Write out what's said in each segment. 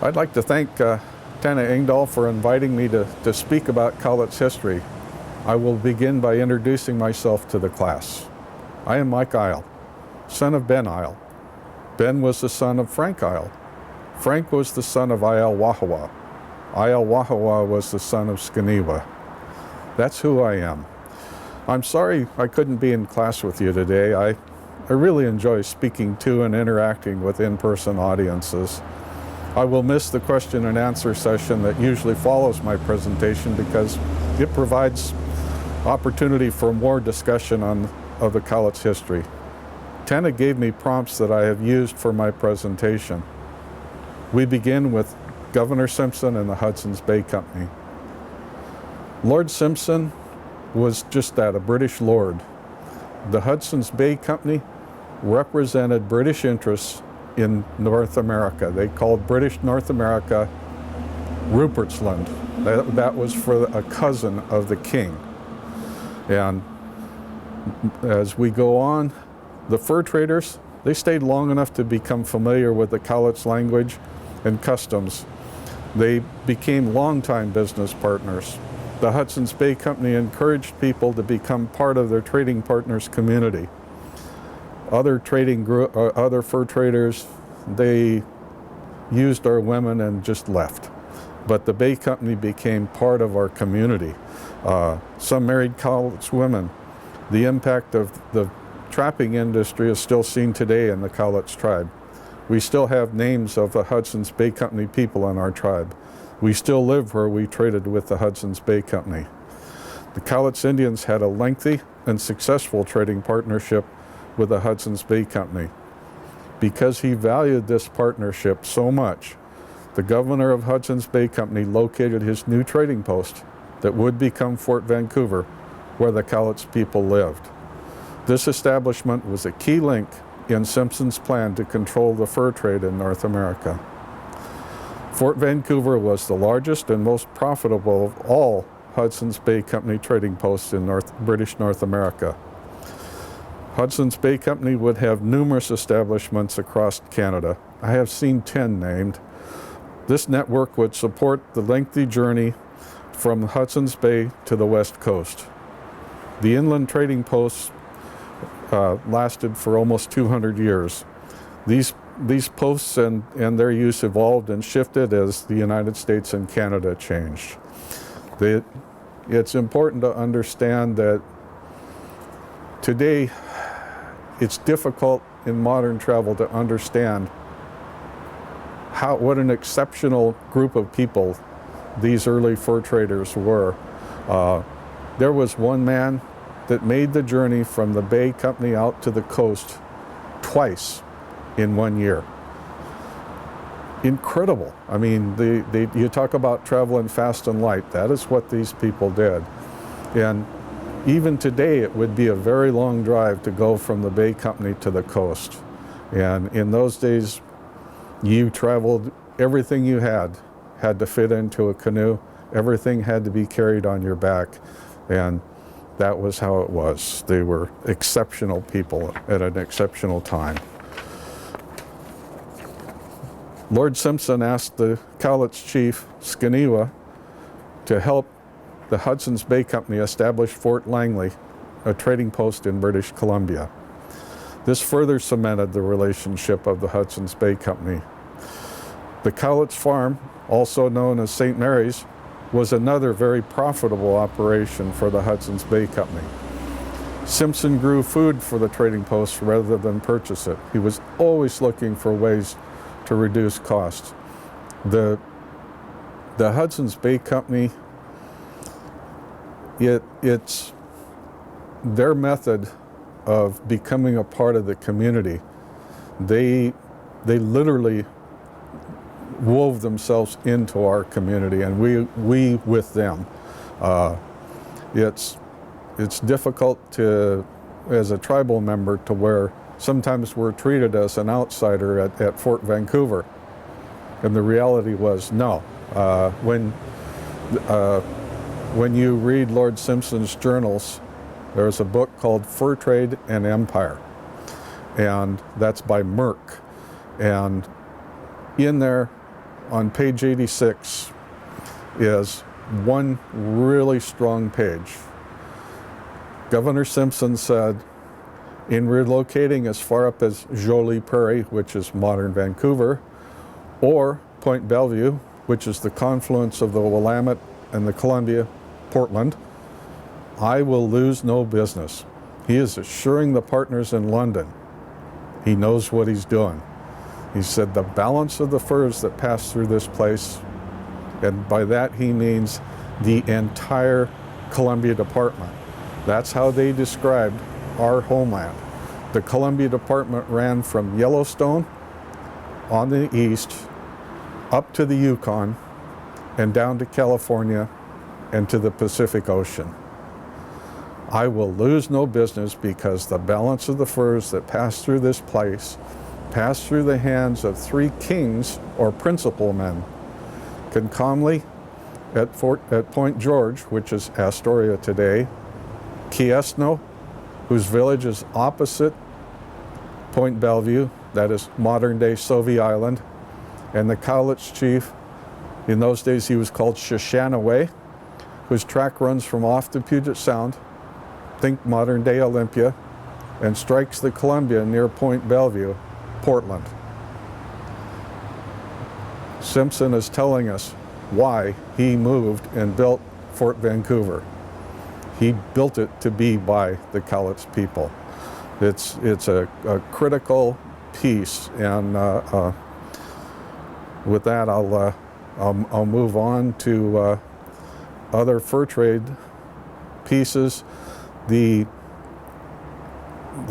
I'd like to thank Mike Iyall for inviting me to speak about Cowlitz history. I will begin by introducing myself to the class. I am Mike Iyall, son of Ben Iyall. Ben was the son of Frank Iyall. Frank was the son of Iyall Wahawa. Iyall Wahawa was the son of Skanewa. That's who I am. I'm sorry I couldn't be in class with you today. I really enjoy speaking to and interacting with in-person audiences. I will miss the question and answer session that usually follows my presentation because it provides opportunity for more discussion of the Cowlitz history. Tana gave me prompts that I have used for my presentation. We begin with Governor Simpson and the Hudsons Bay Company. Lord Simpson was just that, a British lord. The Hudsons Bay Company represented British interests in North America. They called British North America Rupert's Land. That was for a cousin of the king. And as we go on, the fur traders, they stayed long enough to become familiar with the Cowlitz language and customs. They became longtime business partners. The Hudsons Bay Company encouraged people to become part of their trading partners community. Other fur traders, they used our women and just left. But the Bay Company became part of our community. Some married Cowlitz women. The impact of the trapping industry is still seen today in the Cowlitz tribe. We still have names of the Hudsons Bay Company people in our tribe. We still live where we traded with the Hudsons Bay Company. The Cowlitz Indians had a lengthy and successful trading partnership with the Hudsons Bay Company. Because he valued this partnership so much, the governor of Hudsons Bay Company located his new trading post that would become Fort Vancouver, where the Cowlitz people lived. This establishment was a key link in Simpson's plan to control the fur trade in North America. Fort Vancouver was the largest and most profitable of all Hudsons Bay Company trading posts in British North America. Hudsons Bay Company would have numerous establishments across Canada. I have seen 10 named. This network would support the lengthy journey from Hudsons Bay to the West Coast. The inland trading posts lasted for almost 200 years. These posts and their use evolved and shifted as the United States and Canada changed. It's important to understand that today it's difficult in modern travel to understand what an exceptional group of people these early fur traders were. There was one man that made the journey from the Bay Company out to the coast twice in 1 year. Incredible. I mean, you talk about traveling fast and light. That is what these people did. And even today, it would be a very long drive to go from the Bay Company to the coast. And in those days, you traveled, everything you had to fit into a canoe. Everything had to be carried on your back. And that was how it was. They were exceptional people at an exceptional time. Lord Simpson asked the Cowlitz chief, Skanewa, to help the Hudsons Bay Company establish Fort Langley, a trading post in British Columbia. This further cemented the relationship of the Hudsons Bay Company. The Cowlitz Farm, also known as St. Mary's, was another very profitable operation for the Hudsons Bay Company. Simpson grew food for the trading post rather than purchase it. He was always looking for ways to reduce costs. The Hudsons Bay Company, it's their method of becoming a part of the community. They literally wove themselves into our community, and we with them. It's difficult to, as a tribal member, to where sometimes we're treated as an outsider at Fort Vancouver. And the reality was, no. When you read Lord Simpson's journals, there's a book called Fur Trade and Empire, and that's by Merck. And in there, on page 86 is one really strong page. Governor Simpson said, in relocating as far up as Jolie Prairie, which is modern Vancouver, or Point Bellevue, which is the confluence of the Willamette and the Columbia, Portland, I will lose no business. He is assuring the partners in London he knows what he's doing. He said the balance of the furs that pass through this place, and by that he means the entire Columbia Department. That's how they described our homeland. The Columbia Department ran from Yellowstone on the east up to the Yukon and down to California and to the Pacific Ocean. I will lose no business because the balance of the furs that pass through this place pass through the hands of three kings or principal men. Concomly at Point George, which is Astoria today, Kiesno, whose village is opposite Point Bellevue, that is modern-day Sauvie Island, and the Cowlitz chief, in those days he was called Shoshanaway, whose track runs from off the Puget Sound, think modern-day Olympia, and strikes the Columbia near Point Bellevue, Portland. Simpson is telling us why he moved and built Fort Vancouver. He built it to be by the Cowlitz people. It's a critical piece, and with that, I'll move on to other fur trade pieces. The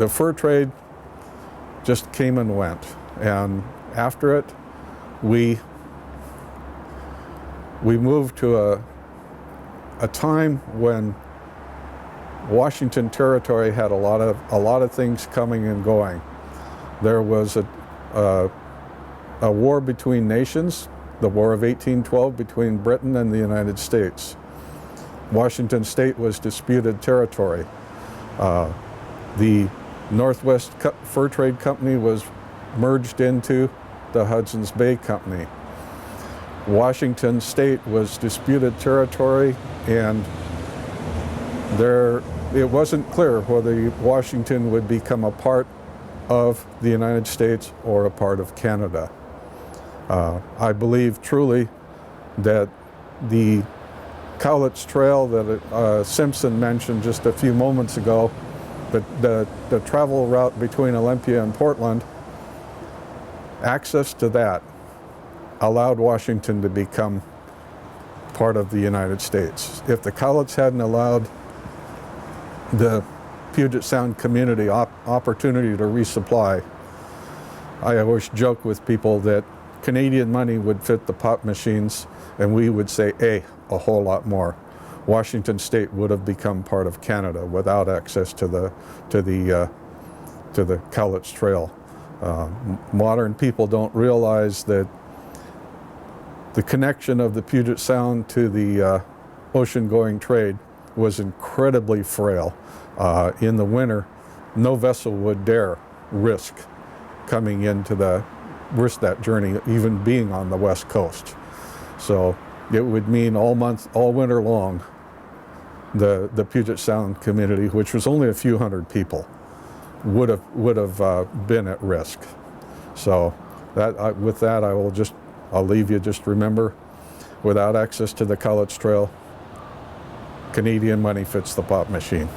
fur trade just came and went, and after it, we moved to a time when Washington Territory had a lot of things coming and going. There was a war between nations, the War of 1812 between Britain and the United States. Washington State was disputed territory. The Northwest Fur Trade Company was merged into the Hudsons Bay Company. Washington State was disputed territory, and it wasn't clear whether Washington would become a part of the United States or a part of Canada. I believe truly that the Cowlitz Trail that Simpson mentioned just a few moments ago, the travel route between Olympia and Portland, access to that allowed Washington to become part of the United States. If the Cowlitz hadn't allowed the Puget Sound community opportunity to resupply, I always joke with people that Canadian money would fit the pop machines, and we would say, a whole lot more. Washington State would have become part of Canada without access to the Cowlitz Trail. Modern people don't realize that the connection of the Puget Sound to the ocean-going trade was incredibly frail. In the winter, no vessel would dare risk that journey, even being on the West Coast. So it would mean all winter long, the Puget Sound community, which was only a few hundred people, would have been at risk. So with that, I'll leave you. Just remember, without access to the Cowlitz Trail, Canadian money fits the pop machine.